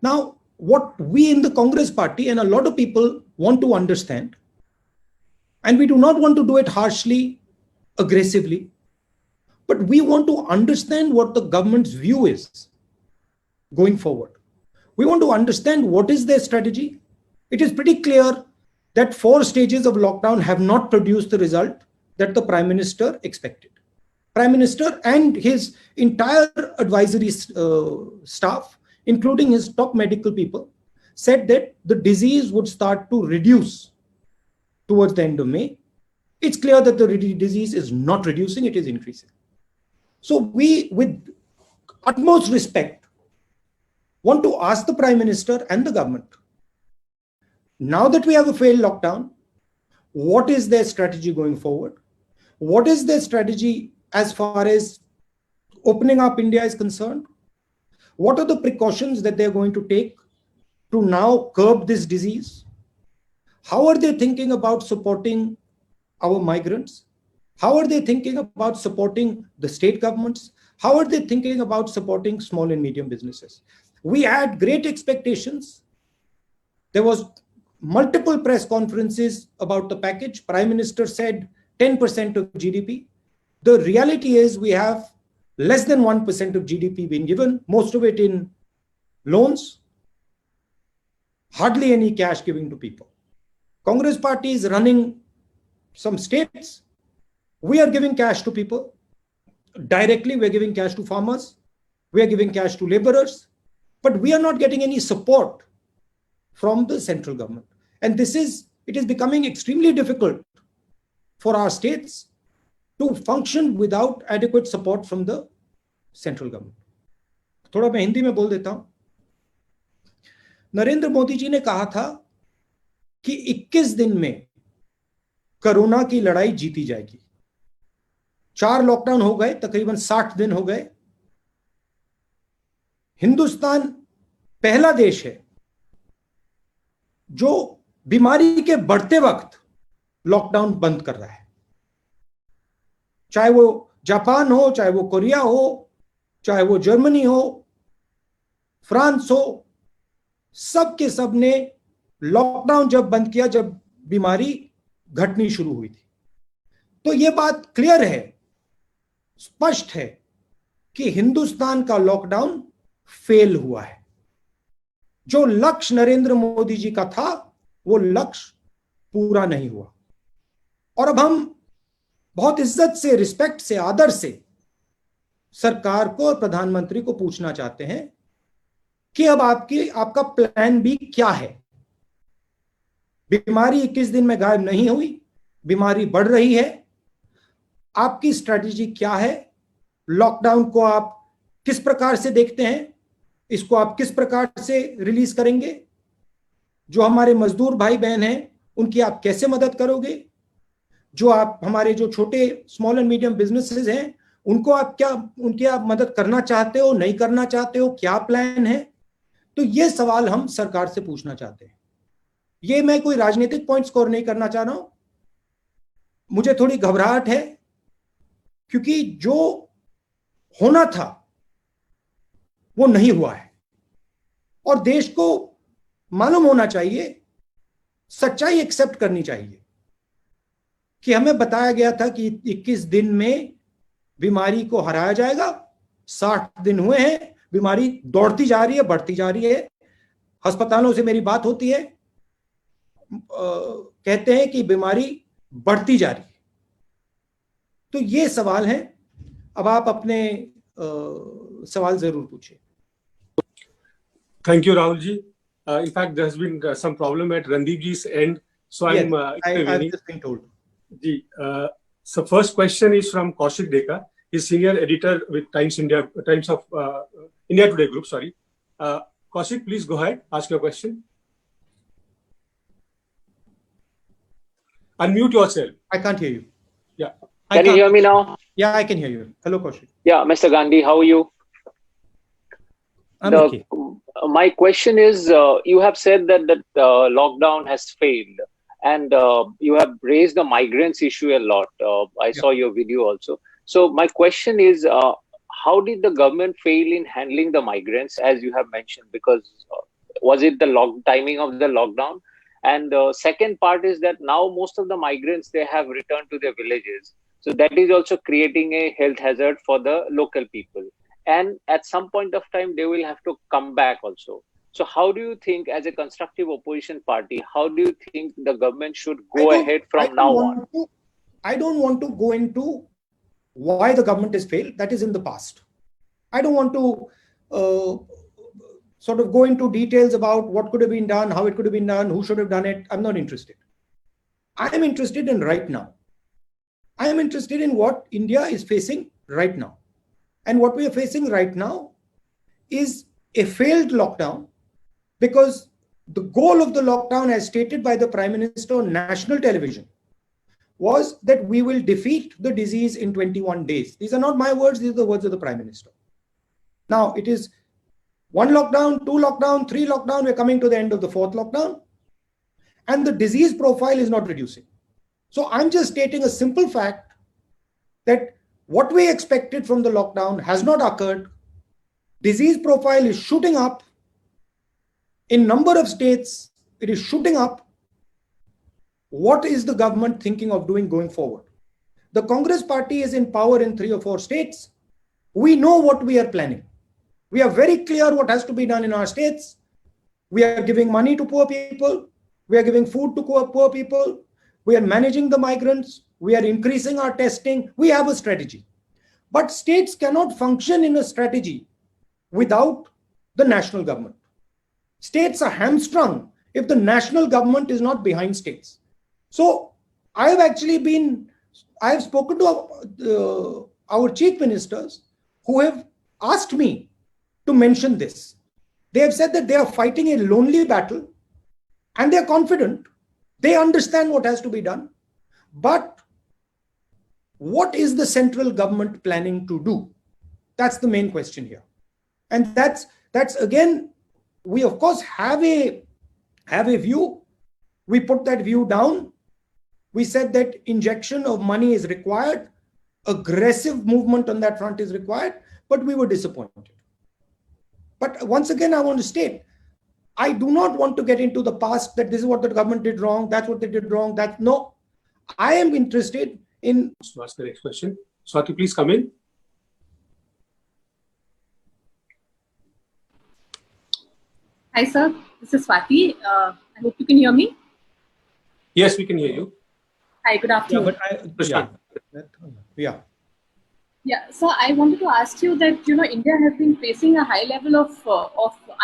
Now, what we in the Congress party and a lot of people want to understand, and we do not want to do it harshly, aggressively, but we want to understand what the government's view is going forward. We want to understand what is their strategy. It is pretty clear that 4 stages of lockdown have not produced the result that the Prime Minister expected. Prime Minister and his entire advisory staff, including his top medical people, said that the disease would start to reduce towards the end of May. It's clear that the disease is not reducing, it is increasing. So we, with utmost respect, want to ask the Prime Minister and the government, now that we have a failed lockdown, what is their strategy going forward? What is their strategy as far as opening up India is concerned? What are the precautions that they're going to take to now curb this disease? How are they thinking about supporting our migrants? How are they thinking about supporting the state governments? How are they thinking about supporting small and medium businesses? We had great expectations. There was multiple press conferences about the package. Prime Minister said 10% of GDP. The reality is we have less than 1% of GDP being given, most of it in loans, hardly any cash giving to people. Congress party is running some states. We are giving cash to people. Directly, we're giving cash to farmers. We are giving cash to laborers. But we are not getting any support from the central government. And it is becoming extremely difficult for our states to function without adequate support from the central government. थोड़ा मैं हिंदी में बोल देता हूं. नरेंद्र मोदी जी ने कहा था कि 21 दिन में कोरोना की लड़ाई जीती जाएगी. 4 लॉकडाउन हो गए, तकरीबन 60 दिन हो गए. हिंदुस्तान पहला देश है जो बीमारी के बढ़ते वक्त लॉकडाउन बंद कर रहा है. चाहे वो जापान हो, चाहे वो कोरिया हो, चाहे वो जर्मनी हो, फ्रांस हो, सब के सब ने लॉकडाउन जब बंद किया, जब बीमारी घटनी शुरू हुई थी. तो यह बात क्लियर है, स्पष्ट है कि हिंदुस्तान का लॉकडाउन फेल हुआ है. जो लक्ष्य नरेंद्र मोदी जी का था वो लक्ष्य पूरा नहीं हुआ. और अब हम बहुत इज्जत से, रिस्पेक्ट से, आदर से सरकार को और प्रधानमंत्री को पूछना चाहते हैं कि अब आपका प्लान बी क्या है. बीमारी 21 दिन में गायब नहीं हुई, बीमारी बढ़ रही है. आपकी स्ट्रेटजी क्या है? लॉकडाउन को आप किस प्रकार से देखते हैं? इसको आप किस प्रकार से रिलीज करेंगे? जो हमारे मजदूर भाई बहन हैं उनकी आप कैसे मदद करोगे? जो आप हमारे जो छोटे स्मॉल एंड मीडियम बिजनेसेस हैं उनको उनकी आप मदद करना चाहते हो, नहीं करना चाहते हो, क्या प्लान है? तो ये सवाल हम सरकार से पूछना चाहते हैं. ये मैं कोई राजनीतिक पॉइंट स्कोर नहीं करना चाह रहा हूं. मुझे थोड़ी घबराहट है क्योंकि जो होना था वो नहीं हुआ है और देश को मालूम होना चाहिए, सच्चाई एक्सेप्ट करनी चाहिए कि हमें बताया गया था कि 21 दिन में बीमारी को हराया जाएगा. 60 दिन हुए हैं, बीमारी दौड़ती जा रही है, बढ़ती जा रही है. अस्पतालों से मेरी बात होती है, कहते हैं कि बीमारी बढ़ती जा रही है. तो ये सवाल है. अब आप अपने सवाल जरूर पूछिए. Thank you, Rahul ji. In fact, there has been some problem at Randeep ji's end, so yes, I've just been told. Ji, so first question is from Kaushik Deka. He's senior editor with Times of India Today Group. Sorry, Kaushik, please go ahead. Ask your question. Unmute yourself. I can't hear you. Yeah. Can you hear me now? Yeah, I can hear you. Hello, Kaushik. Yeah, Mr. Gandhi, how are you? I'm okay. My question is, you have said that lockdown has failed, and you have raised the migrants issue a lot. I saw your video also. So my question is, how did the government fail in handling the migrants, as you have mentioned? Because was it the timing of the lockdown? And the second part is that now most of the migrants, they have returned to their villages. So that is also creating a health hazard for the local people. And at some point of time, they will have to come back also. So how do you think, as a constructive opposition party, how do you think the government should go ahead from now on? I don't want to go into why the government has failed. That is in the past. I don't want to sort of go into details about what could have been done, how it could have been done, who should have done it. I'm not interested. I am interested in right now. I am interested in what India is facing right now. And what we are facing right now is a failed lockdown, because the goal of the lockdown, as stated by the Prime Minister on national television, was that we will defeat the disease in 21 days. These are not my words, these are the words of the Prime Minister. Now, it is 1 lockdown, 2 lockdown, 3 lockdown, we're coming to the end of the 4th lockdown, and the disease profile is not reducing. So I'm just stating a simple fact that what we expected from the lockdown has not occurred. Disease profile is shooting up. In number of states, it is shooting up. What is the government thinking of doing going forward? The Congress party is in power in 3 or 4 states. We know what we are planning. We are very clear what has to be done in our states. We are giving money to poor people. We are giving food to poor people. We are managing the migrants. We are increasing our testing. We have a strategy. But states cannot function in a strategy without the national government. States are hamstrung if the national government is not behind states. So I have spoken to our chief ministers who have asked me to mention this. They have said that they are fighting a lonely battle and they are confident. They understand what has to be done. But what is the central government planning to do? That's the main question here. And that's again, we of course have a view. We put that view down. We said that injection of money is required. Aggressive movement on that front is required, but we were disappointed. But once again, I want to state, I do not want to get into the past that this is what the government did wrong, that's what they did wrong. No, I am interested in... To ask the next question. Swati, please come in. Hi, sir. This is Swati. I hope you can hear me. Yes, we can hear you. Hi, good afternoon. Yeah, so I wanted to ask you that, India has been facing a high level of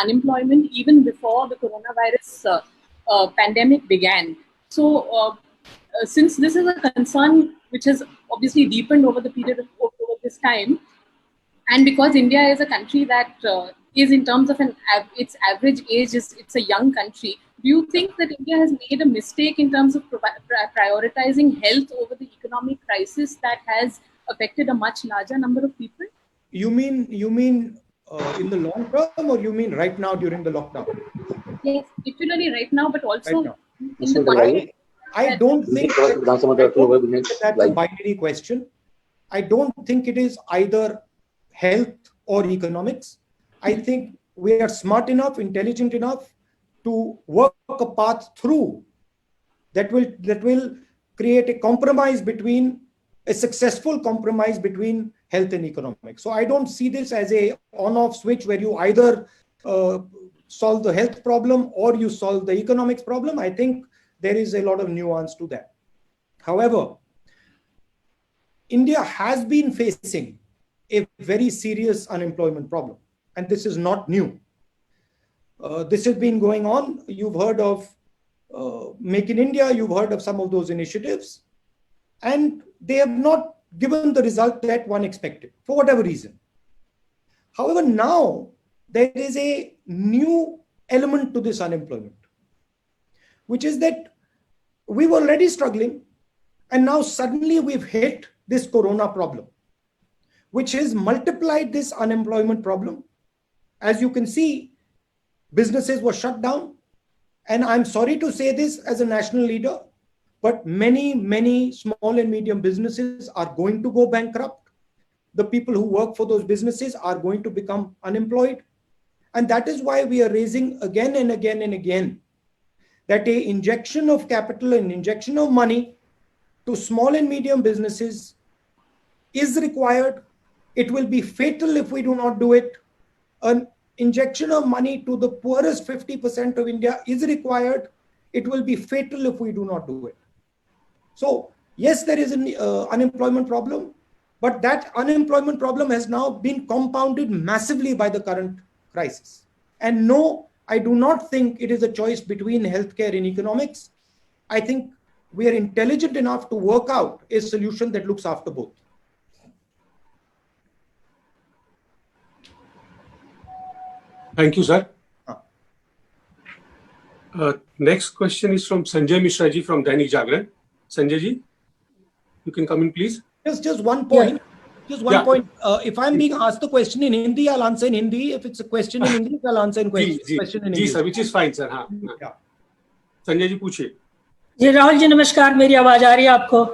unemployment even before the coronavirus pandemic began. So since this is a concern which has obviously deepened over the period of over this time, and because India is a country that is, in terms of its average age, it's a young country, do you think that India has made a mistake in terms of prioritizing health over the economic crisis that has affected a much larger number of people? You mean in the long term, or you mean right now during the lockdown? Yes, particularly right now, but also right now. In the I don't think that's a binary question. I don't think it is either health or economics. I think we are smart enough, intelligent enough to work a path through that will create a successful compromise between health and economics. So I don't see this as a on-off switch where you either solve the health problem or you solve the economics problem. I think there is a lot of nuance to that. However, India has been facing a very serious unemployment problem, and this is not new. This has been going on. You've heard of Make in India, you've heard of some of those initiatives, and they have not given the result that one expected for whatever reason. However, now there is a new element to this unemployment, which is that we were already struggling, and now suddenly we've hit this corona problem, which has multiplied this unemployment problem. As you can see, businesses were shut down. And I'm sorry to say this as a national leader, but many small and medium businesses are going to go bankrupt. the people who work for those businesses are going to become unemployed. And that is why we are raising again and again and again that a injection of capital and injection of money to small and medium businesses is required. It will be fatal if we do not do it. An injection of money to the poorest 50% of India is required. It will be fatal if we do not do it. So yes, there is an unemployment problem, but that unemployment problem has now been compounded massively by the current crisis. And no, I do not think it is a choice between healthcare and economics. I think we are intelligent enough to work out a solution that looks after both. Thank you, sir. Next question is from Sanjay Mishra ji from Dainik Jagran. Sanjay ji, you can come in, please. Just one point. Just one point. If I'm being asked a question in Hindi, I'll answer in Hindi. If it's a question in English, I'll answer in question in English. Sir, which is fine, sir. हाँ. Yeah. Sanjay ji पूछिए. जी राहुल जी नमस्कार, मेरी आवाज आ रही है आपको?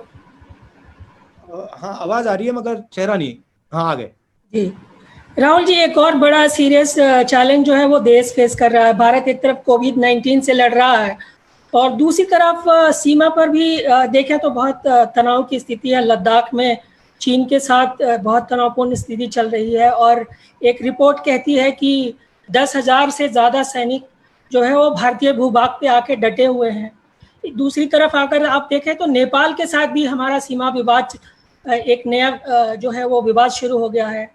हाँ आवाज आ रही है मगर चेहरा नहीं. हाँ आ गए. जी राहुल जी, एक और बड़ा सीरियस चैलेंज जो है वो देश फेस कर रहा है. भारत एक तरफ कोविड-19 से लड़ रहा है और दूसरी तरफ सीमा पर भी देखें तो बहुत तनाव की स्थिति है. लद्दाख में चीन के साथ बहुत तनावपूर्ण स्थिति चल रही है और एक रिपोर्ट कहती है कि 10,000 से ज़्यादा सैनिक जो है वो भारतीय भूभाग पे आके डटे हुए हैं. दूसरी तरफ अगर आप देखें तो नेपाल के साथ भी हमारा सीमा विवाद, एक नया जो है वो विवाद शुरू हो गया है.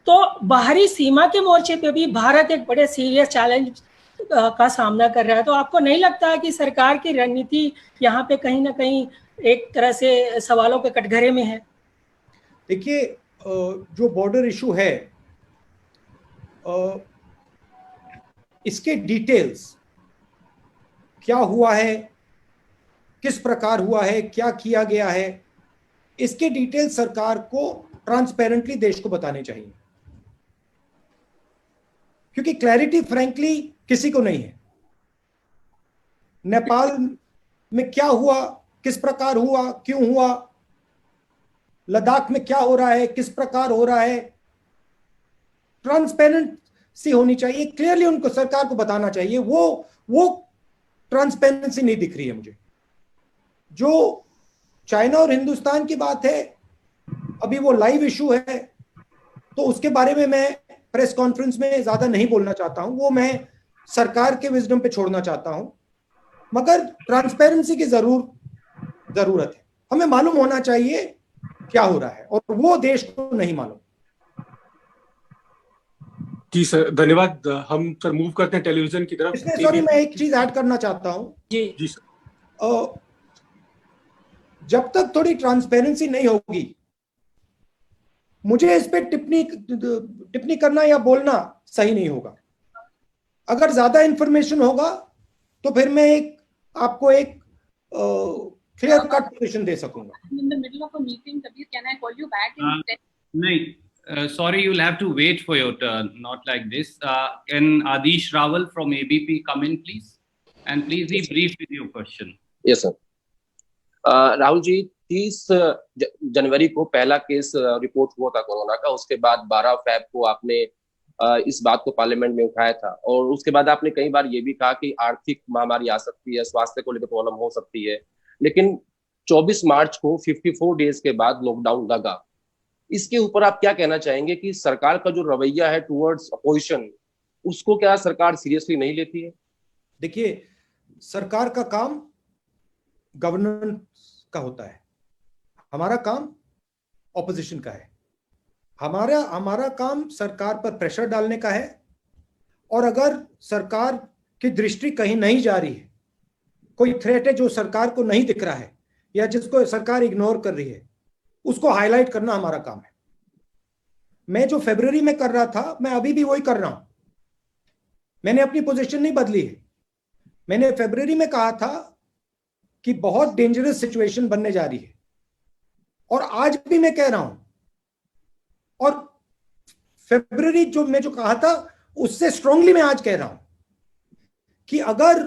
तो बाहरी सीमा के मोर्चे पे भी भारत एक बड़े सीरियस चैलेंज का सामना कर रहा है. तो आपको नहीं लगता है कि सरकार की रणनीति यहाँ पे कहीं ना कहीं एक तरह से सवालों के कटघरे में है? देखिए, जो बॉर्डर इशू है, इसके डिटेल्स क्या हुआ है, किस प्रकार हुआ है, क्या किया गया है, इसके डिटेल्स सरकार को ट्रांसपेरेंटली देश को बताने चाहिए, क्योंकि क्लैरिटी फ्रैंकली किसी को नहीं है. नेपाल में क्या हुआ, किस प्रकार हुआ, क्यों हुआ, लद्दाख में क्या हो रहा है, किस प्रकार हो रहा है, ट्रांसपेरेंसी होनी चाहिए. क्लियरली उनको सरकार को बताना चाहिए. वो ट्रांसपेरेंसी नहीं दिख रही है मुझे. जो चाइना और हिंदुस्तान की बात है, अभी वो लाइव इशू है, तो उसके बारे में मैं प्रेस कॉन्फ्रेंस में ज्यादा नहीं बोलना चाहता हूं. वो मैं सरकार के विजडम पे छोड़ना चाहता हूं. मगर ट्रांसपेरेंसी की जरूरत है. हमें मालूम होना चाहिए क्या हो रहा है और वो देश को नहीं मालूम. जी सर, धन्यवाद. हम सर मूव करते हैं टेलीविजन की तरफ. इसमें सॉरी, मैं एक चीज ऐड करना चाहता हूं. जी सर. जब तक थोड़ी ट्रांसपेरेंसी नहीं होगी, मुझे इस पे टिप्पणी करना या बोलना सही नहीं होगा. अगर ज्यादा इंफॉर्मेशन होगा तो फिर मैं आपको एक क्लियर कट पोजीशन दे सकूंगा. In the middle of a meeting, Kabir, can I call you back in 10? No, sorry, you'll have to wait for your turn. Not like this. Can Adish Rawal from ABP come in, please? And please be brief with your question. Yes, sir. Rahul ji, 30 जनवरी को पहला case report हुआ था corona का. उसके बाद 12 fab को आपने इस बात को पार्लियामेंट में उठाया था और उसके बाद आपने कई बार ये भी कहा कि आर्थिक महामारी आ सकती है, स्वास्थ्य को लेकर प्रॉब्लम हो सकती है. लेकिन 24 मार्च को 54 डेज के बाद लॉकडाउन लगा. इसके ऊपर आप क्या कहना चाहेंगे कि सरकार का जो रवैया है टुवर्ड्स अपोजिशन, उसको क्या सरकार सीरियसली नहीं लेती है? देखिए, सरकार का काम गवर्नेंस का होता है, हमारा काम ऑपोजिशन का है. हमारा काम सरकार पर प्रेशर डालने का है. और अगर सरकार की दृष्टि कहीं नहीं जा रही है, कोई थ्रेट है जो सरकार को नहीं दिख रहा है या जिसको सरकार इग्नोर कर रही है, उसको हाईलाइट करना हमारा काम है. मैं जो फरवरी में कर रहा था, मैं अभी भी वही कर रहा हूं. मैंने अपनी पोजीशन नहीं बदली है. मैंने फरवरी में कहा था कि बहुत डेंजरस सिचुएशन बनने जा रही है और आज भी मैं कह रहा हूं. और फरवरी मैं जो कहा था उससे स्ट्रांगली मैं आज कह रहा हूं कि अगर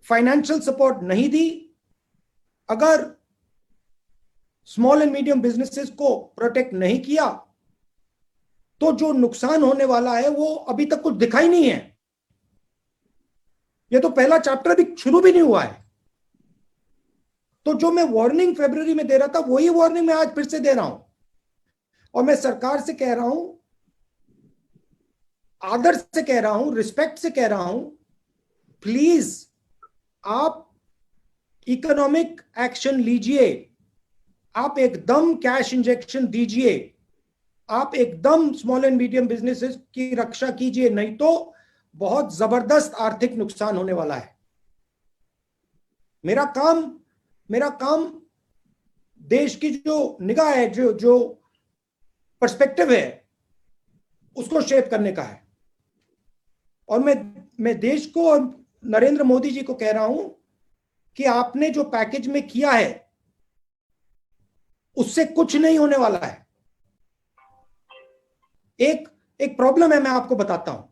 फाइनेंशियल सपोर्ट नहीं दी, अगर स्मॉल एंड मीडियम बिजनेसेस को प्रोटेक्ट नहीं किया, तो जो नुकसान होने वाला है वो अभी तक कुछ दिखाई नहीं है। ये तो पहला चैप्टर भी शुरू भी नहीं हुआ है। तो जो मैं वार्निंग फरवरी में दे रहा था, वही वार्निंग मैं आज फिर से दे रहा हूं, और मैं सरकार से कह रहा हूं, आदर से कह रहा हूं, रिस्पेक्ट से कह रहा हूं, प्लीज आप इकोनॉमिक एक्शन लीजिए, आप एकदम कैश इंजेक्शन दीजिए, आप एकदम स्मॉल एंड मीडियम बिजनेसेस की रक्षा कीजिए, नहीं तो बहुत जबरदस्त आर्थिक नुकसान होने वाला है। मेरा काम देश की जो निगाह है, जो पर्सपेक्टिव है, उसको शेप करने का है। और मैं देश को और नरेंद्र मोदी जी को कह रहा हूं कि आपने जो पैकेज में किया है उससे कुछ नहीं होने वाला है। एक प्रॉब्लम है, मैं आपको बताता हूं।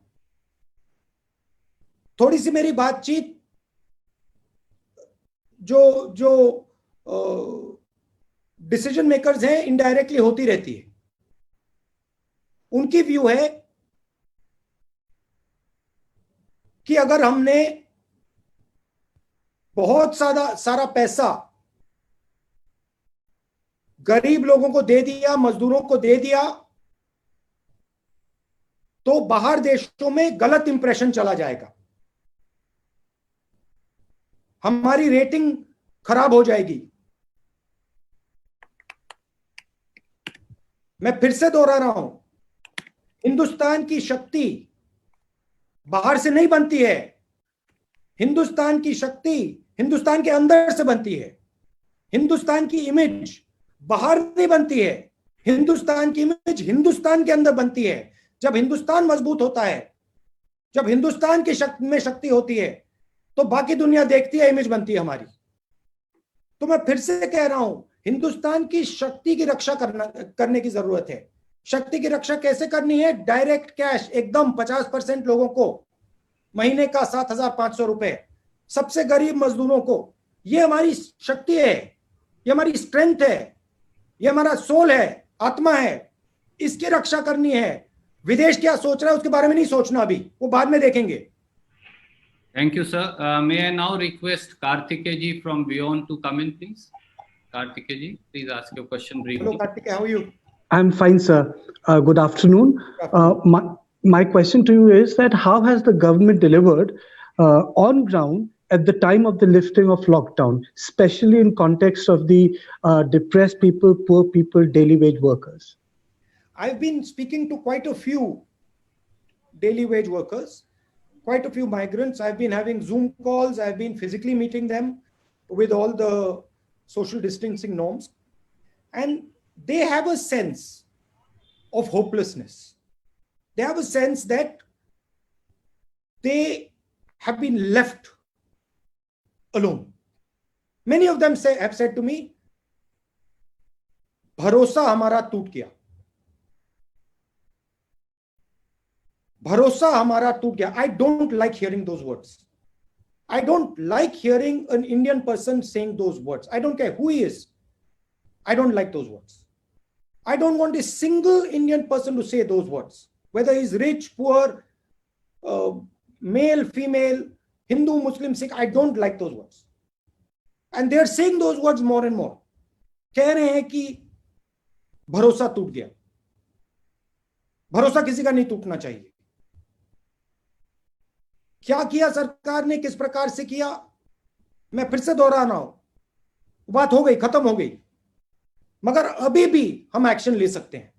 थोड़ी सी मेरी बातचीत जो डिसीजन मेकर्स हैं इनडायरेक्टली होती रहती है। उनकी व्यू है कि अगर हमने बहुत सारा पैसा गरीब लोगों को दे दिया, मजदूरों को दे दिया, तो बाहर देशों में गलत इंप्रेशन चला जाएगा, हमारी रेटिंग खराब हो जाएगी। मैं फिर से दोहरा रहा हूं, हिंदुस्तान की शक्ति बाहर से नहीं बनती है, हिंदुस्तान की शक्ति हिंदुस्तान के अंदर से बनती है। हिंदुस्तान की इमेज बाहर नहीं बनती है, हिंदुस्तान की इमेज हिंदुस्तान के अंदर बनती है। जब हिंदुस्तान मजबूत होता है, जब हिंदुस्तान की शक्ति में शक्ति होती है, तो बाकी दुनिया देखती है, इमेज बनती है हमारी। तो मैं फिर से कह रहा हूं, हिंदुस्तान की शक्ति की रक्षा करने की जरूरत है। शक्ति की रक्षा कैसे करनी है? डायरेक्ट कैश एकदम 50% लोगों को महीने का 7,500 रुपए, सबसे गरीब मजदूरों को। ये हमारी शक्ति है, ये हमारी स्ट्रेंथ है, ये हमारा सोल है, आत्मा है। इसकी रक्षा करनी है। विदेश क्या सोच रहा है उसके बारे में नहीं सोचना, अभी वो बाद में देखेंगे। Thank you, sir. May I now request Karthikeya ji from Beyond to come in, please? Karthikeya ji, please ask your question briefly. Hello, Karthikeya, how are you? I'm fine, sir. Good afternoon. My question to you is that how has the government delivered on ground at the time of the lifting of lockdown, especially in context of the depressed people, poor people, daily wage workers? I've been speaking to quite a few daily wage workers, quite a few migrants. I've been having Zoom calls. I've been physically meeting them with all the social distancing norms. And they have a sense of hopelessness. They have a sense that they have been left alone. Many of them have said to me, भरोसा हमारा टूट गया, भरोसा हमारा टूट गया. I don't like hearing those words. I don't like hearing an Indian person saying those words. I don't care who he is. I don't like those words. I don't want a single Indian person to say those words, whether he's rich, poor, male, female, Hindu, Muslim, Sikh. I don't like those words. And they're saying those words more and more. कह रहे हैं कि भरोसा टूट गया. भरोसा किसी का नहीं टूटना चाहिए. क्या किया सरकार ने, किस प्रकार से किया, मैं फिर से दोहरा रहा हूं. बात हो गई, खत्म हो गई. मगर अभी भी हम एक्शन ले सकते हैं.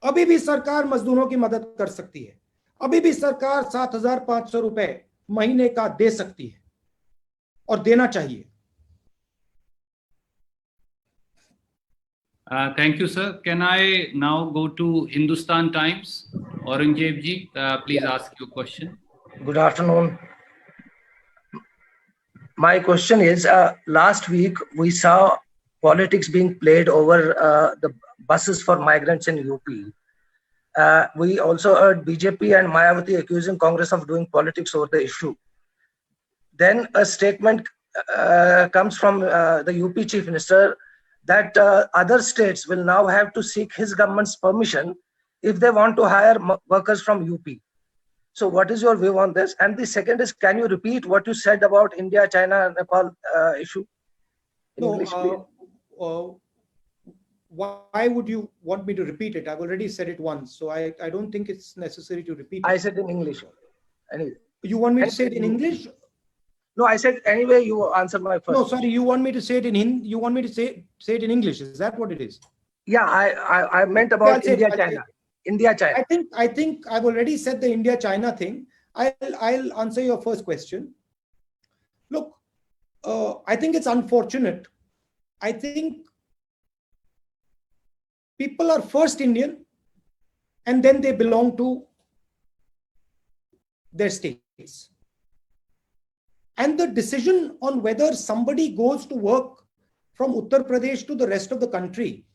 अभी भी सरकार मजदूरों की मदद कर सकती है. अभी भी सरकार 7,500 रुपए महीने का दे सकती है और देना चाहिए. Thank you, sir. Can I now go to Hindustan Times? Aurangzeb ji, please ask your question. Good afternoon. My question is, last week we saw politics being played over the buses for migrants in UP. We also heard BJP and Mayawati accusing Congress of doing politics over the issue. Then a statement comes from the UP Chief Minister that other states will now have to seek his government's permission if they want to hire workers from UP. So what is your view on this? And the second is, can you repeat what you said about India, China, Nepal issue in English, please? Why would you want me to repeat it? I've already said it once, so I don't think it's necessary to repeat it. I said in English. Anyway. You want me to say it in English? No, I said anyway. You answer my first. No, sorry. You want me to say it in Hindi? You want me to say it in English? Is that what it is? Yeah, I meant about India, China. India, China. I think I've already said the India, China thing. I'll answer your first question. Look, I think it's unfortunate. I think people are first Indian and then they belong to their states. And the decision on whether somebody goes to work from Uttar Pradesh to the rest of the country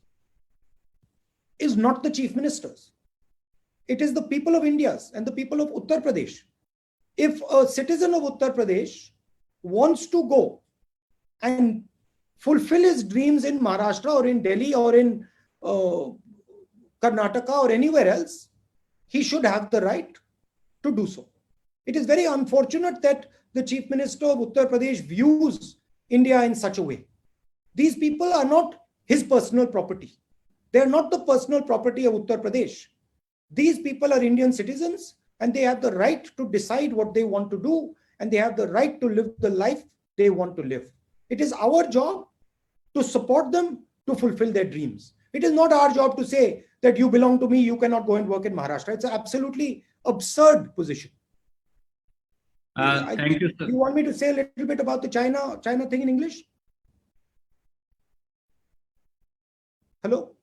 is not the chief ministers. It is the people of India and the people of Uttar Pradesh. If a citizen of Uttar Pradesh wants to go and fulfill his dreams in Maharashtra or in Delhi or in Karnataka or anywhere else, he should have the right to do so. It is very unfortunate that the chief minister of Uttar Pradesh views India in such a way. These people are not his personal property. They are not the personal property of Uttar Pradesh. These people are Indian citizens and they have the right to decide what they want to do and they have the right to live the life they want to live. It is our job to support them to fulfill their dreams. It is not our job to say that you belong to me, you cannot go and work in Maharashtra. It's an absolutely absurd position. Thank you, sir. You want me to say a little bit about the China thing in English? Hello?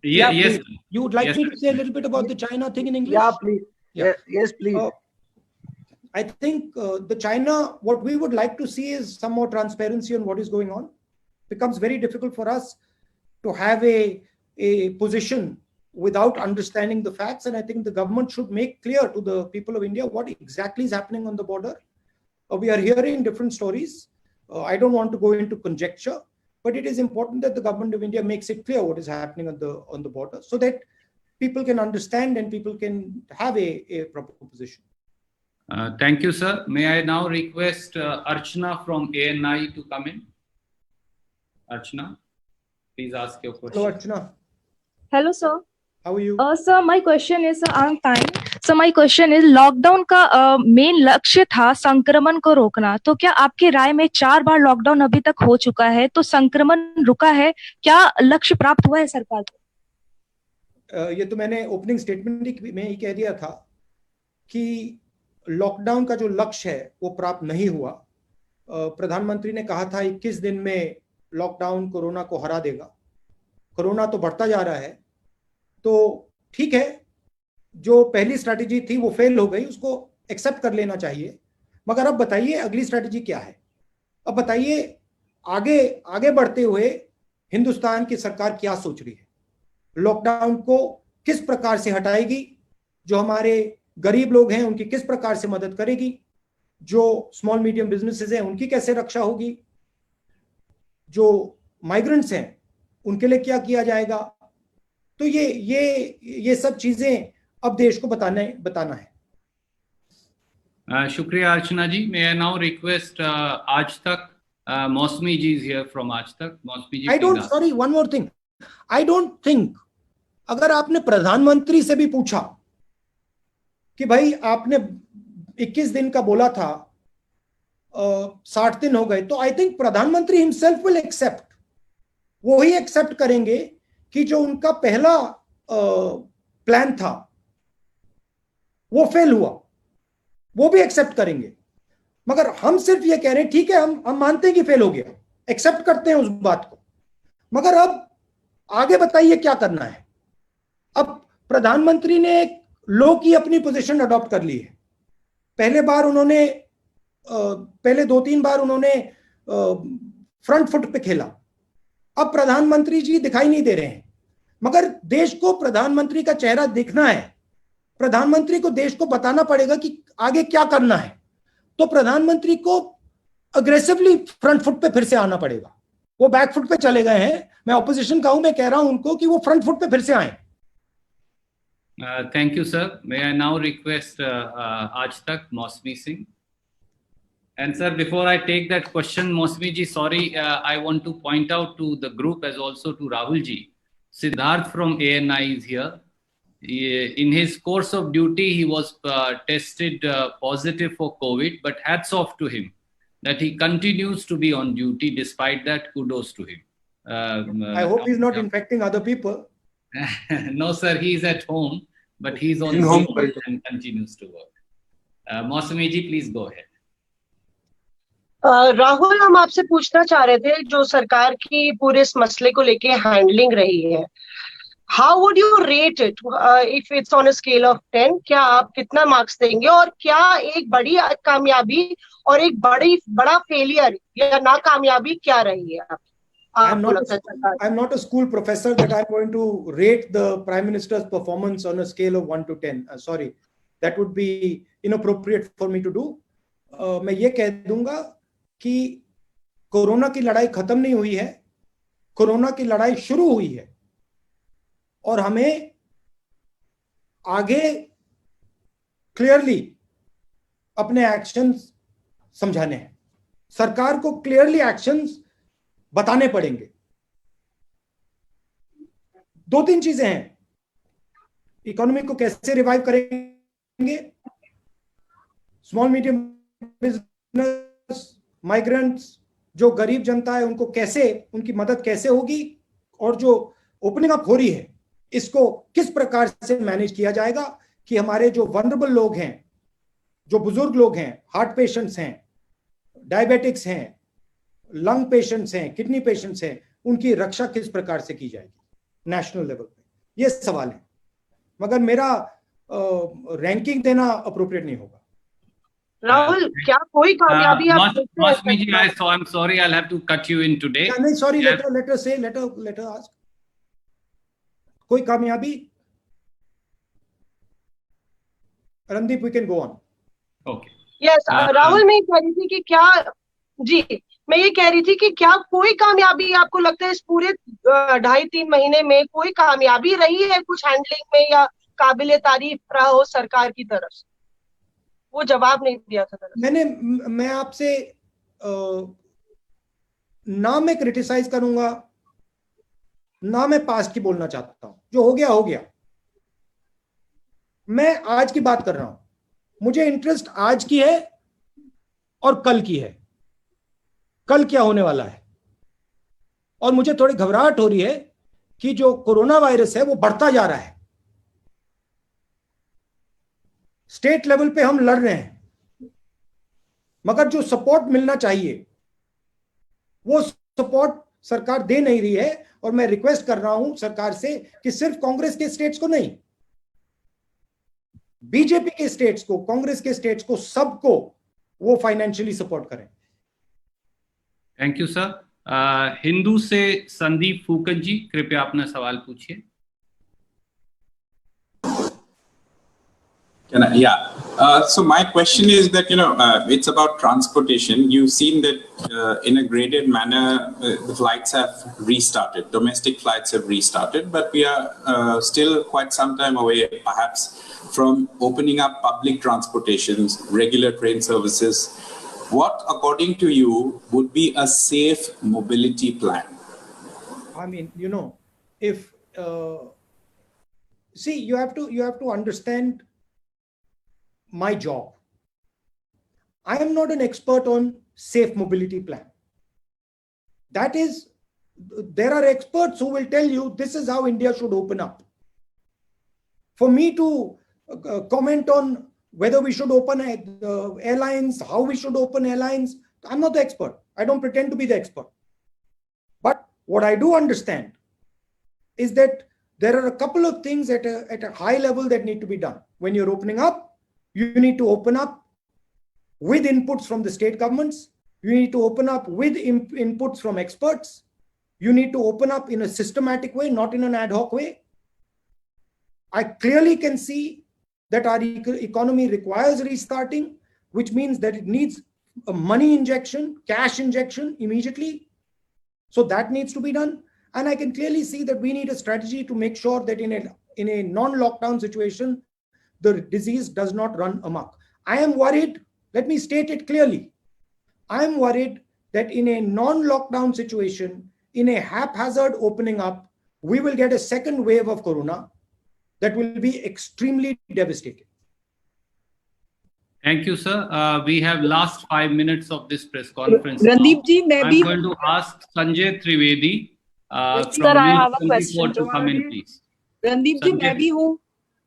Yeah, yes. Please. You would like me to say a little bit about the China thing in English? Yeah, please. Yeah. Yes, please. I think the China, what we would like to see is some more transparency on what is going on. It becomes very difficult for us to have a position without understanding the facts. And I think the government should make clear to the people of India what exactly is happening on the border. We are hearing different stories. I don't want to go into conjecture, but it is important that the government of India makes it clear what is happening on the border so that people can understand and people can have a proper position. Thank you, sir. May I now request Archana from ANI to come in? Archana, please ask your question. Hello, Archana. Hello, sir. How are you? Sir, my question is, I'm fine. So my question is, lockdown का main लक्ष्य था संक्रमण को रोकना. तो क्या आपके राय में 4 बार लॉकडाउन अभी तक हो चुका है, तो संक्रमण रुका है? क्या लक्ष्य प्राप्त हुआ है सरकार को? ये तो मैंने ओपनिंग स्टेटमेंट में ही कह दिया था कि लॉकडाउन का जो लक्ष्य है वो प्राप्त नहीं हुआ. प्रधानमंत्री ने कहा था 21 दिन में लॉकडाउन कोरोना को हरा देगा. कोरोना तो बढ़ता जा रहा है, तो ठीक है, जो पहली स्ट्रैटेजी थी वो फेल हो गई, उसको एक्सेप्ट कर लेना चाहिए. मगर अब बताइए अगली स्ट्रैटेजी क्या है? अब बताइए आगे बढ़ते हुए हिंदुस्तान की सरकार क्या सोच रही है? लॉकडाउन को किस प्रकार से हटाएगी? जो हमारे गरीब लोग हैं उनकी किस प्रकार से मदद करेगी? जो स्मॉल मीडियम बिजनेसेस हैं उनकी कैसे रक्षा होगी? जो माइग्रेंट्स हैं उनके लिए क्या किया जाएगा? तो ये सब चीजें अब देश को बताना है. शुक्रिया अर्चना जी. May I now request आज तक मौसमी जी is here from आज तक. मौसमी जी, sorry, one more thing. I don't think अगर आपने प्रधानमंत्री से भी पूछा कि भाई आपने 21 दिन का बोला था, 60 दिन हो गए, तो आई थिंक प्रधानमंत्री हिमसेल्फ विल एक्सेप्ट. वो ही एक्सेप्ट करेंगे कि जो उनका पहला प्लान था वो फेल हुआ, वो भी एक्सेप्ट करेंगे. मगर हम सिर्फ ये कह रहे हैं ठीक है, हम मानते हैं कि फेल हो गया, एक्सेप्ट करते हैं उस बात को, मगर अब आगे बताइए क्या करना है. अब प्रधानमंत्री ने एक लो की अपनी पोजीशन अडॉप्ट कर ली है. पहले 2-3 बार उन्होंने फ्रंट फुट पे खेला. अब प्रधानमंत्री जी दिखाई नहीं दे रहे हैं, मगर देश को प्रधानमंत्री का चेहरा दिखना है. प्रधानमंत्री को देश को बताना पड़ेगा कि आगे क्या करना है. तो प्रधानमंत्री को अग्रेसिवली फ्रंट फुट पे फिर से आना पड़ेगा. वो बैक फुट पे चले गए हैं। मैं ऑपोजिशन का हूं, मैं कह रहा हूं उनको कि वो फ्रंट फुट पे फिर से आए। Thank you, sir. May I now request Aaj Tak, Mosmi Singh? And sir, before I take that question, Mosmi ji, sorry, I want to point out to the group as also to Rahul ji. Siddharth from ANI is here. In his course of duty, he was tested positive for COVID, but hats off to him that he continues to be on duty. Despite that, kudos to him. I hope he's not infecting other people. No, sir, he's at home, but he's on duty and continues to work. Mosmi ji, please go ahead. Rahul, हम आपसे पूछना चाह रहे थे, जो सरकार की पूरे इस मसले को लेके हैंडलिंग रही है, how would you rate it if it's on a scale of 10? क्या आप कितना मार्क्स देंगे, और क्या एक बड़ी कामयाबी और एक बड़ा फेलियर या नाकामयाबी क्या रही है? I'm not a school professor that I'm going to rate the Prime Minister's performance on a scale of 1 to 10. Sorry, that would be inappropriate for me to do. मैं ये कह दूंगा कि कोरोना की लड़ाई खत्म नहीं हुई है, कोरोना की लड़ाई शुरू हुई है, और हमें आगे क्लियरली अपने एक्शंस समझाने हैं। सरकार को क्लियरली एक्शंस बताने पड़ेंगे। 2-3 चीजें हैं। इकोनॉमी को कैसे रिवाइव करेंगे, स्मॉल मीडियम बिजनेस, माइग्रेंट्स, जो गरीब जनता है उनको कैसे, उनकी मदद कैसे होगी, और जो ओपनिंग अप हो रही है इसको किस प्रकार से मैनेज किया जाएगा कि हमारे जो वनरेबल लोग हैं, जो बुजुर्ग लोग हैं, हार्ट पेशेंट्स हैं, डायबिटिक्स हैं, लंग पेशेंट्स हैं, किडनी पेशेंट्स हैं, उनकी रक्षा किस प्रकार से की जाएगी नेशनल लेवल पे। ये सवाल है, मगर मेरा रैंकिंग देना अप्रोप्रिएट नहीं होगा। राहुल, क्या कोई कामयाबी Mosmi ji, I'm sorry, I'll have to cut you in today. नहीं, sorry, let her ask. कोई कामयाबी? Randeep, we can go on. Okay. Yes, Rahul, मैं कह रही थी कि क्या, जी मैं ये कह रही थी कि क्या कोई कामयाबी आपको लगता है इस पूरे 2.5-3 महीने में कोई कामयाबी रही है कुछ हैंडलिंग में, या काबिले तारीफ रहा हो सरकार की तरफ से? वो जवाब नहीं दिया था। मैं आपसे ना मैं क्रिटिसाइज करूंगा, ना मैं पास्ट की बोलना चाहता हूं। जो हो गया हो गया। मैं आज की बात कर रहा हूं। मुझे इंटरेस्ट आज की है और कल की है, कल क्या होने वाला है। और मुझे थोड़ी घबराहट हो रही है कि जो कोरोना वायरस है वो बढ़ता जा रहा है। स्टेट लेवल पे हम लड़ रहे हैं, मगर जो सपोर्ट मिलना चाहिए वो सपोर्ट सरकार दे नहीं रही है। और मैं रिक्वेस्ट कर रहा हूं सरकार से कि सिर्फ कांग्रेस के स्टेट्स को नहीं, बीजेपी के स्टेट्स को, कांग्रेस के स्टेट्स को, सबको वो फाइनेंशियली सपोर्ट करें। Thank you sir. हिंदू से संदीप फूकन जी, कृपया अपना सवाल पूछिए। So my question is that, it's about transportation. You've seen that in a graded manner, the flights have restarted, domestic flights have restarted, but we are still quite some time away, perhaps, from opening up public transportations, regular train services. What, according to you, would be a safe mobility plan? I mean, if see, you have to understand my job. I am not an expert on safe mobility plan. That is, there are experts who will tell you this is how India should open up. For me to comment on whether we should open airlines, how we should open airlines, I'm not the expert. I don't pretend to be the expert. But what I do understand is that there are a couple of things at a high level that need to be done. When you're opening up, you need to open up with inputs from the state governments. You need to open up with inputs from experts. You need to open up in a systematic way, not in an ad hoc way. I clearly can see that our economy requires restarting, which means that it needs a money injection, cash injection immediately. So that needs to be done. And I can clearly see that we need a strategy to make sure that in a non-lockdown situation, the disease does not run amok. I am worried, let me state it clearly. I am worried that in a non-lockdown situation, in a haphazard opening up, we will get a second wave of corona that will be extremely devastating. Thank you, sir. We have last 5 minutes of this press conference. Randeep ji, I'm going to ask Sanjay Trivedi Yes, from sir, I News have a 24 question. to come in, please. Randeep जी, मैं भी हूँ.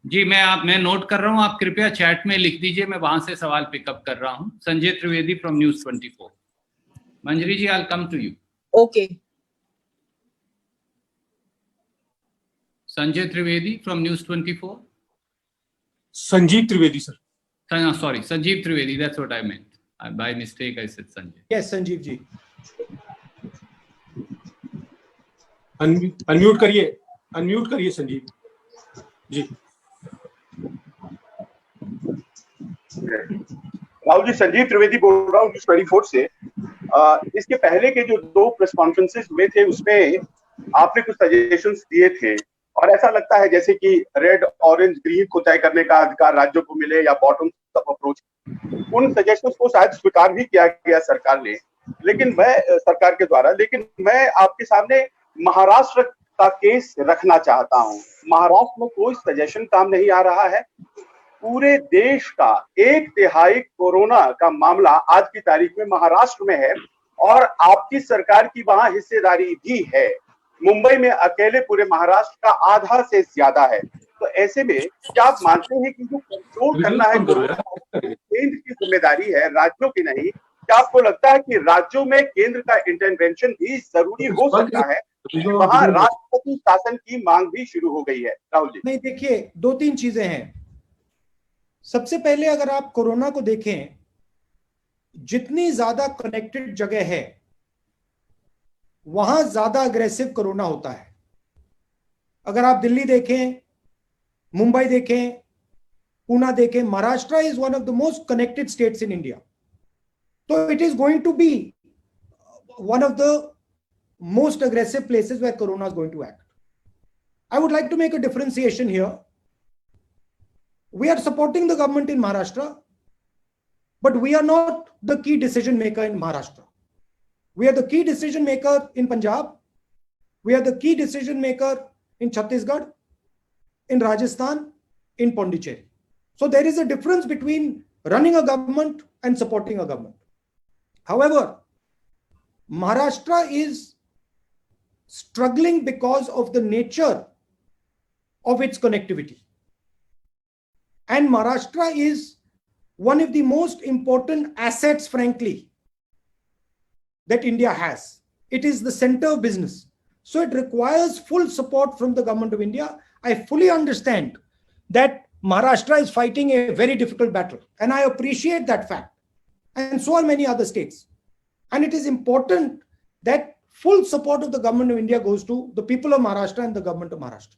जी, मैं note कर रहा हूँ, आप कृपया chat में लिख दीजिए, मैं वहां से सवाल पिकअप कर रहा हूँ. Sanjay Trivedi from News 24. Manjari ji, I'll come to you. Okay. Sanjay Trivedi from News 24. Sanjeev Trivedi, sir. Sorry, Sanjeev Trivedi, that's what I meant. By mistake, I said Sanjay. Yes, Sanjeev ji. Unmute करिए संजीव जी. राहुल जी, संजीव त्रिवेदी बोल रहा हूँ news 24 से. इसके पहले के जो 2 press conferences हुए थे उसमें आपने कुछ सजेशंस दिए थे और ऐसा लगता है जैसे कि रेड, ऑरेंज, ग्रीन को तय करने का अधिकार राज्यों को मिले या बॉटम अप अप्रोच. उन सजेशंस को शायद स्वीकार भी किया गया सरकार ने, लेकिन मैं आपके सामने महाराष्ट्र का केस रखना चाहता हूं. महाराष्ट्र में कोई सजेशन काम नहीं आ रहा है. पूरे देश का 1/3 कोरोना का मामला आज की तारीख में महाराष्ट्र में है और आपकी सरकार की वहां हिस्सेदारी भी है. मुंबई में अकेले पूरे महाराष्ट्र का आधा से ज्यादा है. तो ऐसे में क्या आप मानते हैं कि जो कंट्रोल करना है केंद्र की जिम्मेदारी है, राज्यों की नहीं? क्या आपको लगता है कि राज्यों में केंद्र का इंटरवेंशन भी जरूरी हो सकता है? वहां राष्ट्रपति शासन की मांग भी शुरू हो गई है. राहुल जी, नहीं, देखिए 2-3 चीजें हैं. सबसे पहले अगर आप कोरोना को देखें, जितनी ज्यादा कनेक्टेड जगह है वहां ज्यादा अग्रेसिव कोरोना होता है. अगर आप दिल्ली देखें, मुंबई देखें, पूना देखें, Maharashtra is one of the most connected states in India. तो it is going to be one of the most aggressive places where corona is going to act. I would like to make a differentiation here. We are supporting the government in Maharashtra, but we are not the key decision maker in Maharashtra. We are the key decision maker in Punjab. We are the key decision maker in Chhattisgarh, in Rajasthan, in Pondicherry. So there is a difference between running a government and supporting a government. However, Maharashtra is struggling because of the nature of its connectivity. And Maharashtra is one of the most important assets, frankly, that India has. It is the center of business. So it requires full support from the government of India. I fully understand that Maharashtra is fighting a very difficult battle, and I appreciate that fact. And so are many other states. And it is important that full support of the government of India goes to the people of Maharashtra and the government of Maharashtra.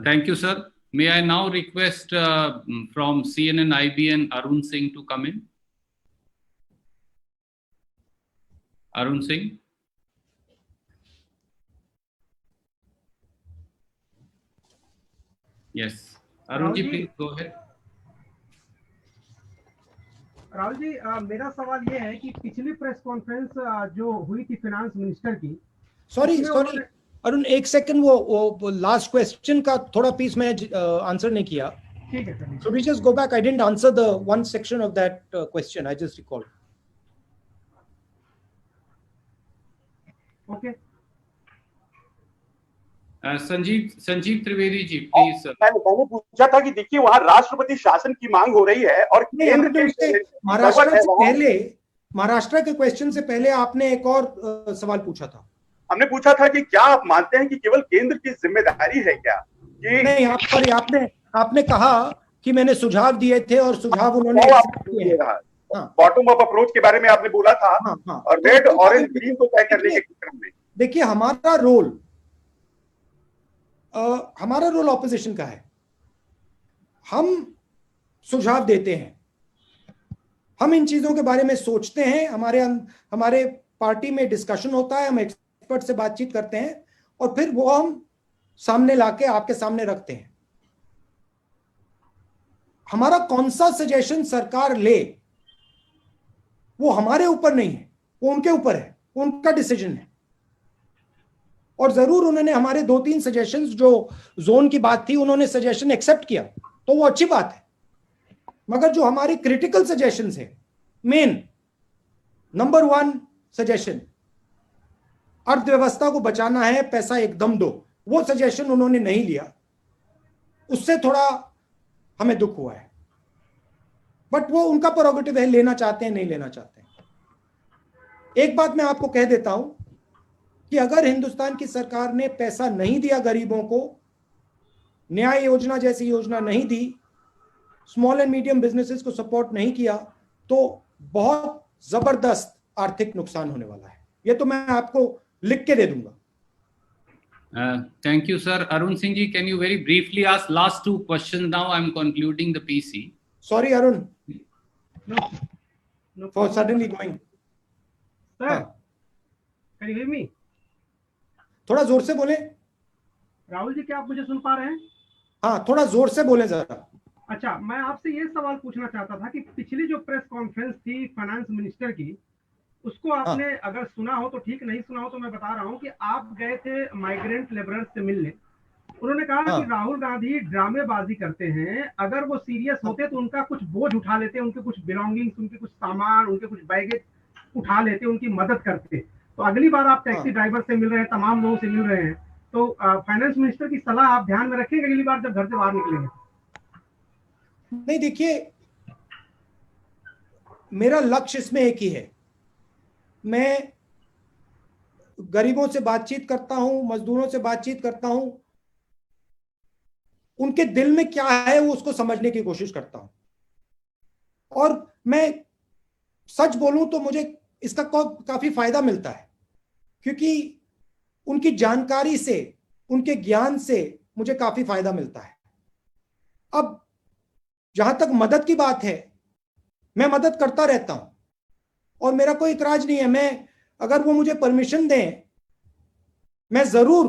Thank you, sir. May I now request from CNN IBN Arun Singh to come in? Arun Singh. Yes. Arun ji, please go ahead. Rahul ji, मेरा सवाल ये है कि पिछली press conference जो हुई थी finance minister की, सॉरी अरुण, एक सेकंड, वो लास्ट क्वेश्चन का थोड़ा पीस मैं आंसर नहीं किया. ठीक है sir. So we just go back. I didn't answer the one section of that question. I just recalled. Okay. Sanjeev Trivedi ji, please. मैंने पूछा था कि देखिए वहां राष्ट्रपति शासन की मांग हो रही है और केंद्र के महाराष्ट्र के क्वेश्चन से पहले आपने एक और सवाल पूछा था. हमने पूछा था कि क्या आप मानते हैं कि केवल केंद्र की जिम्मेदारी है क्या? कि नहीं, आपने कहा कि मैंने सुझाव दिए थे और सुझाव उन्होंने बॉटम अप अप्रोच के बारे में आपने बोला था. और रेड, ऑरेंज, ग्रीन को तय करने के क्रम में देखिए हमारा रोल ऑपोजिशन का है. हम सुझाव देते हैं, हम इन चीजों के बारे में सोचते हैं. हमारे पार्टी में डिस्कशन होता है, हम एक्सपर्ट से बातचीत करते हैं और फिर वो हम सामने लाके आपके सामने रखते हैं। हमारा कौन सा सजेशन सरकार ले वो हमारे ऊपर नहीं है, वो उनके ऊपर है, वो उनका डिसीजन है। और जरूर उन्होंने हमारे 2-3 सजेशंस, जो जोन की बात थी, उन्होंने सजेशन एक्सेप्ट किया तो वो अच्छी बात है। मगर जो हमारी क्रिटिकल सजेशंस है, मेन नंबर 1 सजेशन, अर्थव्यवस्था को बचाना है, पैसा एकदम दो, वो सजेशन उन्होंने नहीं लिया, उससे थोड़ा हमें दुख हुआ है। बट वो उनका प्रोरोगेटिव है, लेना चाहते हैं नहीं लेना चाहते हैं। एक बात मैं आपको कह देता हूं कि अगर हिंदुस्तान की सरकार ने पैसा नहीं दिया गरीबों को, न्याय योजना जैसी योजना नहीं दी, स्मॉल एंड मीडियम बिजनेसेस को सपोर्ट नहीं किया, तो बहुत जबरदस्त आर्थिक नुकसान होने वाला है। ये तो मैं आपको लिख के दे दूंगा। Thank you, sir. Arun Singh ji, can you very briefly ask last 2 questions now? I'm concluding the PC. Sorry, Arun. No For suddenly going. Sir, can you hear me? थोड़ा जोर से बोले। राहुल जी, क्या आप मुझे सुन पा रहे हैं? हाँ, थोड़ा जोर से बोले जरा। अच्छा, मैं आपसे ये सवाल पूछना चाहता था कि पिछली जो प्रेस कॉन्फ्रेंस थी फाइनेंस मिनिस्टर की, उसको आपने अगर सुना हो तो ठीक, नहीं सुना हो तो मैं बता रहा हूँ कि आप गए थे माइग्रेंट लेबरर्स से मिलने। उन्होंने कहा कि राहुल गांधी ड्रामेबाजी करते हैं, अगर वो सीरियस होते तो उनका कुछ बोझ उठा लेते, उनके कुछ बिलोंगिंग्स, उनके कुछ सामान, उनके कुछ बैगेज उठा लेते, उनकी मदद करते। तो अगली बार आप टैक्सी ड्राइवर से मिल रहे हैं, तमाम लोगों से मिल रहे हैं, तो फाइनेंस मिनिस्टर की सलाह आप ध्यान में रखेंगे अगली बार जब घर से बाहर निकलेंगे? नहीं, देखिए, मेरा लक्ष्य इसमें एक ही है। मैं गरीबों से बातचीत करता हूं, मजदूरों से बातचीत करता हूं, उनके दिल में क्या है वो उसको समझने की कोशिश करता हूं। और मैं सच बोलूं तो मुझे इसका काफी फायदा मिलता है, क्योंकि उनकी जानकारी से, उनके ज्ञान से मुझे काफी फायदा मिलता है। अब जहां तक मदद की बात है, मैं मदद करता रहता हूं और मेरा कोई इतराज नहीं है। मैं, अगर वो मुझे परमिशन दें, मैं जरूर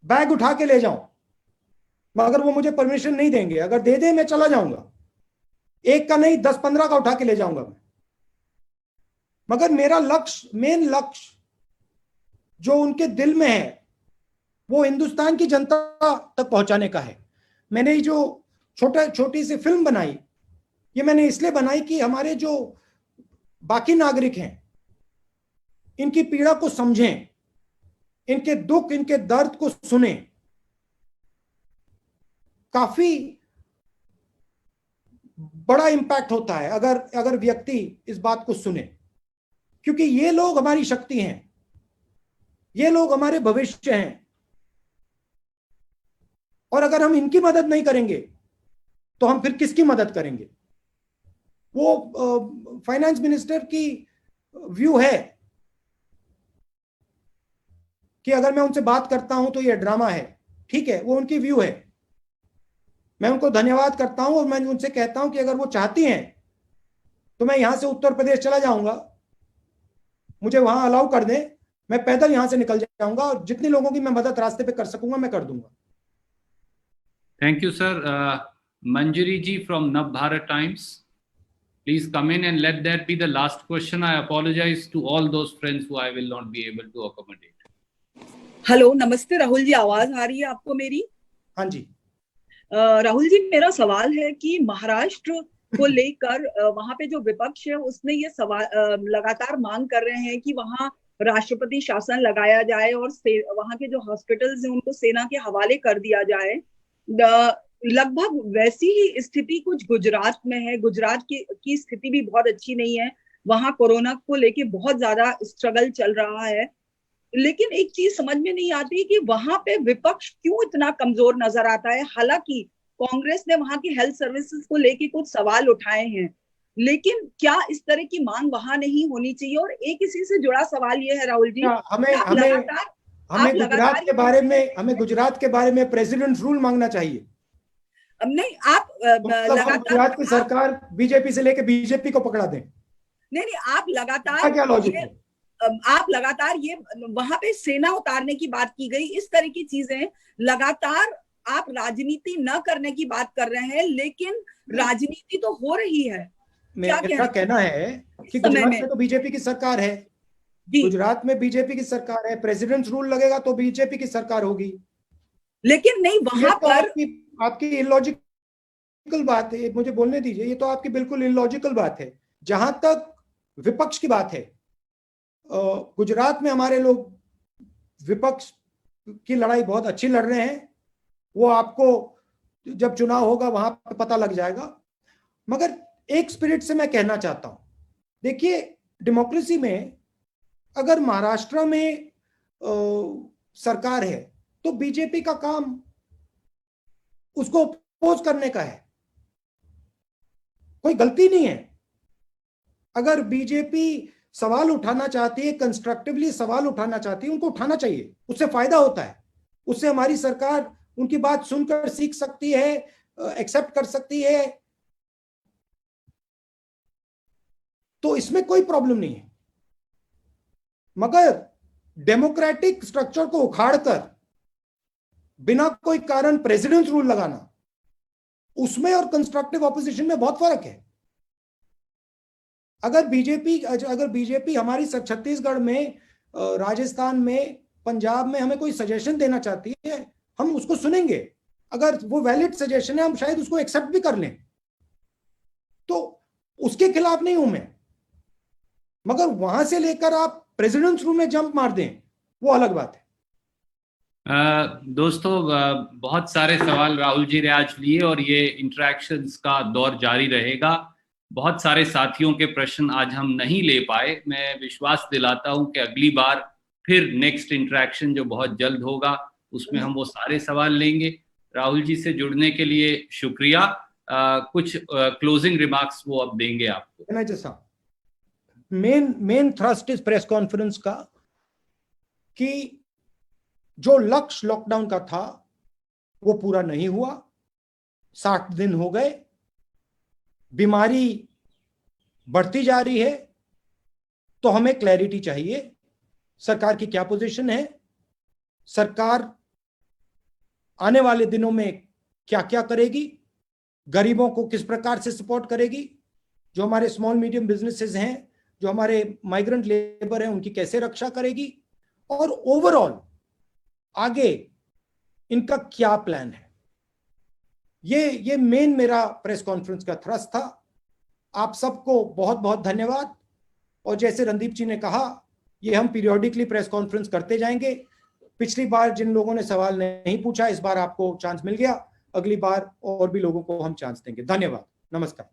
बैग उठा के ले जाऊं, मगर वो मुझे परमिशन नहीं देंगे। अगर दे दें, मैं चला जाऊंगा, एक का नहीं 10-15 का उठा के ले जाऊंगा मैं। मगर मेरा लक्ष्य, मेन लक्ष्य जो उनके दिल में है, वो हिंदुस्तान की जनता तक पहुंचाने का है। मैंने ये जो छोटी सी फिल्म बनाई, ये मैंने इसलिए बनाई कि हमारे जो बाकी नागरिक हैं, इनकी पीड़ा को समझें, इनके दुख, इनके दर्द को सुने। काफी बड़ा इंपैक्ट होता है अगर व्यक्ति इस बात को सुने, क्योंकि ये लोग हमारी शक्ति हैं, ये लोग हमारे भविष्य हैं। और अगर हम इनकी मदद नहीं करेंगे तो हम फिर किसकी मदद करेंगे? वो फाइनेंस मिनिस्टर की व्यू है कि अगर मैं उनसे बात करता हूं तो ये ड्रामा है। ठीक है, वो उनकी व्यू है, मैं उनको धन्यवाद करता हूं और मैं उनसे कहता हूं कि अगर वो चाहती हैं तो मैं यहां से उत्तर प्रदेश चला जाऊंगा, मुझे वहां अलाउ कर दें, मैं पैदल यहां से निकल जाऊंगा और जितने लोगों की मैं मदद रास्ते पे कर सकूंगा मैं कर दूंगा। Thank you sir. Manjari ji from Navbharat Times, please come in and let that be the last question. I apologize to all those friends who I will not be able to accommodate. Hello, नमस्ते राहुल जी, आवाज आ रही है आपको मेरी? हाँ जी। राहुल जी, मेरा सवाल है कि महाराष्ट्र को लेकर वहां पे जो विपक्ष है उसने ये सवाल लगातार मांग कर रहे हैं कि वहां राष्ट्रपति शासन लगाया जाए और वहां के जो हॉस्पिटल्स हैं उनको सेना के हवाले कर दिया जाए। लगभग वैसी ही स्थिति कुछ गुजरात में है। गुजरात की स्थिति भी बहुत अच्छी नहीं है, वहां कोरोना को लेके बहुत ज्यादा स्ट्रगल चल रहा है। लेकिन एक चीज समझ में नहीं आती कि वहां पे विपक्ष क्यों इतना कमजोर नजर आता है। हालांकि कांग्रेस ने वहां की हेल्थ सर्विसेज को लेके कुछ सवाल उठाए हैं, लेकिन क्या इस तरह की मांग वहां नहीं होनी चाहिए? और एक इसी से जुड़ा सवाल ये है राहुल जी, हमें गुजरात के बारे में प्रेसिडेंट रूल मांगना चाहिए। नहीं, आप गुजरात की सरकार बीजेपी से लेके बीजेपी को पकड़ा दें। नहीं, आप लगातार क्या लॉजिक है? आप लगातार ये वहां पे सेना उतारने की बात की गई, इस तरह की चीजें लगातार आप राजनीति न करने की बात कर रहे हैं, लेकिन राजनीति तो हो रही है। मेरा कहना है कि गुजरात में तो बीजेपी की सरकार है, गुजरात में बीजेपी की सरकार है, प्रेसिडेंट्स रूल लगेगा तो बीजेपी की सरकार होगी। लेकिन नहीं वहां तो पर आपकी इलॉजिकल बात है, मुझे बोलने दीजिए, ये तो आपकी बिल्कुल इलॉजिकल बात है। जहां तक विपक्ष की बात है, गुजरात में हमारे लोग विपक्ष की लड़ाई बहुत अच्छी लड़ रहे हैं, वो आपको जब चुनाव होगा वहां पे पता लग जाएगा। मगर एक स्पिरिट से मैं कहना चाहता हूं, देखिए डेमोक्रेसी में अगर महाराष्ट्र में सरकार है तो बीजेपी का काम उसको अपोज करने का है, कोई गलती नहीं है। अगर बीजेपी सवाल उठाना चाहती है, कंस्ट्रक्टिवली सवाल उठाना चाहती है, उनको उठाना चाहिए, उससे फायदा होता है, उससे हमारी सरकार उनकी बात सुनकर सीख सकती है, एक्सेप्ट कर सकती है, तो इसमें कोई प्रॉब्लम नहीं है। मगर डेमोक्रेटिक स्ट्रक्चर को उखाड़कर बिना कोई कारण प्रेसिडेंट रूल लगाना, उसमें और कंस्ट्रक्टिव ऑपोजिशन में बहुत फर्क है। अगर बीजेपी हमारी छत्तीसगढ़ में, राजस्थान में, पंजाब में हमें कोई सजेशन देना चाहती है, हम उसको सुनेंगे। अगर वो वैलिड सजेशन है हम शायद उसको एक्सेप्ट भी कर लें, तो उसके खिलाफ नहीं हूं मैं। मगर वहां से लेकर आप प्रेसिडेंट्स रूम में जंप मार दें, वो अलग बात है। दोस्तों, बहुत सारे सवाल राहुल जी ने आज लिए और ये इंटरेक्शंस का दौर जारी रहेगा। बहुत सारे साथियों के प्रश्न आज हम नहीं ले पाए। मैं विश्वास दिलाता हूं कि अगली बार फिर नेक्स्ट इंटरेक्शन जो बहुत जल्द होगा उसमें हम वो सारे सवाल लेंगे। राहुल जी से जुड़ने के लिए शुक्रिया। कुछ क्लोजिंग रिमार्क्स वो अब देंगे आपको। जैसा मेन थ्रस्ट इस प्रेस कॉन्फ्रेंस का कि जो लक्ष्य लॉकडाउन का था वो पूरा नहीं हुआ, 60 दिन हो गए, बीमारी बढ़ती जा रही है, तो हमें क्लैरिटी चाहिए सरकार की क्या पोजीशन है, सरकार आने वाले दिनों में क्या क्या करेगी, गरीबों को किस प्रकार से सपोर्ट करेगी, जो हमारे स्मॉल मीडियम बिजनेसेस हैं, जो हमारे माइग्रेंट लेबर हैं, उनकी कैसे रक्षा करेगी, और ओवरऑल आगे इनका क्या प्लान है। ये मेन मेरा प्रेस कॉन्फ्रेंस का थ्रस्ट था। आप सबको बहुत बहुत धन्यवाद। और जैसे रणदीप जी ने कहा, ये हम पीरियोडिकली प्रेस कॉन्फ्रेंस करते जाएंगे। पिछली बार जिन लोगों ने सवाल नहीं पूछा, इस बार आपको चांस मिल गया, अगली बार और भी लोगों को हम चांस देंगे। धन्यवाद, नमस्कार।